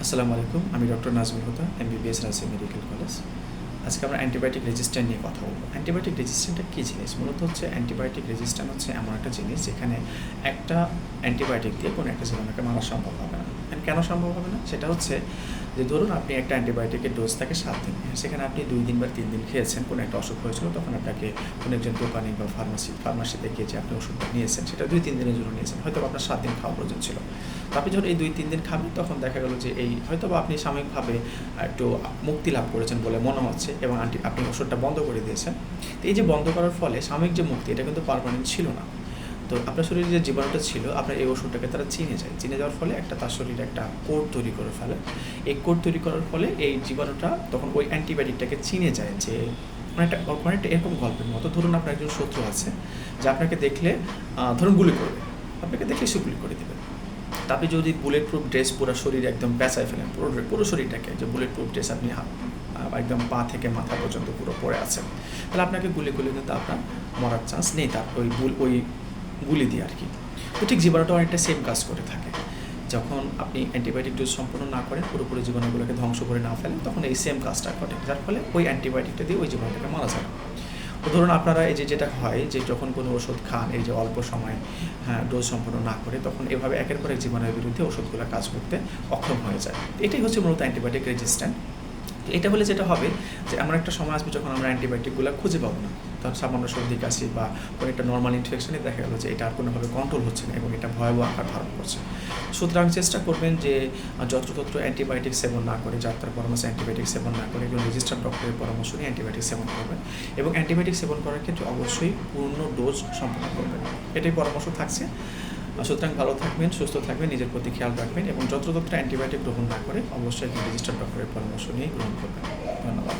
আসসালামু আলাইকুম। আমি ডক্টর নাজমুল হুদা, এমবিবিএস রাজশাহী মেডিকেল কলেজ। আজকে আমরা অ্যান্টিবায়োটিক রেজিস্ট্যান্ট নিয়ে কথা বলব। অ্যান্টিবায়োটিক রেজিস্ট্যান্টটা কী জিনিস? মূলত হচ্ছে অ্যান্টিবায়োটিক রেজিস্ট্যান্ট হচ্ছে এমন একটা জিনিস যেখানে একটা অ্যান্টিবায়োটিক দিয়ে কোনো একটা জীবাণুকে মারা সম্ভব হবে না। কেন সম্ভব হবে না? সেটা হচ্ছে যে ধরুন আপনি একটা অ্যান্টিবায়োটিকের ডোজ থাকে ৭ দিন। সেখানে আপনি ২ দিন বা ৩ দিন খেয়েছেন, কোনো একটা অসুখ হয়েছিল, তখন আপনাকে কোনো একজন দোকানি বা ফার্মাসিতে গিয়ে যে আপনি ওষুধটা নিয়েছেন সেটা ২-৩ দিনের জন্য নিয়েছেন। হয়তোবা আপনার ৭ দিন খাওয়া প্রয়োজন ছিল। তো আপনি যখন এই ২-৩ দিন খাবেন তখন দেখা গেল যে এই হয়তোবা আপনি সাময়িকভাবে একটু মুক্তি লাভ করেছেন বলে মনে হচ্ছে এবং আপনি ওষুধটা বন্ধ করে দিয়েছেন। তো এই যে বন্ধ করার ফলে সাময়িক যে মুক্তি এটা কিন্তু পার্মানেন্ট ছিল না। তো আপনার শরীরে যে জীবাণুটা ছিল আপনার এই ওষুধটাকে তারা চিনে যায়। চিনে যাওয়ার ফলে তার শরীরে একটা কোড তৈরি করে ফেলে। এই কোড তৈরি করার ফলে এই জীবাণুটা তখন ওই অ্যান্টিবায়োটিকটাকে চিনে যায় যে অনেকটা এরকম গল্পের মতো। ধরুন আপনার একজন শত্রু আছে যে আপনাকে দেখলে ধরুন গুলি করবে। আপনাকে দেখলে সে গুলি করে দেবে। তা আপনি যদি বুলেট প্রুফ ড্রেস পুরো শরীরে একদম পেঁচায় ফেলেন, পুরো শরীরটাকে যে বুলেট প্রুফ ড্রেস আপনি একদম পা থেকে মাথা পর্যন্ত পুরো পরে আছেন, তাহলে আপনাকে গুলি করলে কিন্তু আপনার মরার চান্স নেই তার ওই গুলি দিয়ে আর কি। তো ঠিক জীবাণুটা অনেকটা সেম কাজ করে থাকে। যখন আপনি অ্যান্টিবায়োটিক ডোজ সম্পূর্ণ না করেন, পুরোপুরি জীবাণুগুলোকে ধ্বংস করে না ফেলেন, তখন এই সেম কাজটা ঘটে, যার ফলে ওই অ্যান্টিবায়োটিকটা দিয়ে ওই জীবাণুটাকে মারা যায়। তো ধরুন আপনারা এই যেটা হয় যে যখন কোনো ওষুধ খান এই যে অল্প সময় ডোজ সম্পূর্ণ না করে, তখন এভাবে একের পর এক জীবাণুর বিরুদ্ধে ওষুধগুলো কাজ করতে অক্ষম হয়ে যায়। এটাই হচ্ছে মূলত অ্যান্টিবায়োটিক রেজিস্ট্যান্ট। তো এটা হলে যেটা হবে যে এমন একটা সময় আসবে যখন আমরা অ্যান্টিবায়োটিকগুলো খুঁজে পাবো না। তখন সামান্য সর্দি কাশি বা কোনো একটা নর্মাল ইনফেকশনে দেখা গেলো যে এটা আর কোনোভাবে কন্ট্রোল হচ্ছে না এবং এটা ভয়াবহ আকার ধারণ করছে। সুতরাং চেষ্টা করবেন যে যত্রতত্র অ্যান্টিবায়োটিক সেবন না করে, ডাক্তার পরামর্শে অ্যান্টিবায়োটিক সেবন না করে একজন রেজিস্টার্ড ডক্টরের পরামর্শ নিয়ে অ্যান্টিবায়োটিক সেবন করবেন এবং অ্যান্টিবায়োটিক সেবন করার ক্ষেত্রে অবশ্যই পূর্ণ ডোজ সম্পন্ন করবেন। এটাই পরামর্শ থাকছে। সুতরাং ভালো থাকবেন, সুস্থ থাকবেন, নিজের প্রতি খেয়াল রাখবেন এবং যত্রতত্র অ্যান্টিবায়োটিক গ্রহণ না করে অবশ্যই একজন রেজিস্টার্ড ডক্টরের পরামর্শ নিয়ে গ্রহণ করবেন। ধন্যবাদ।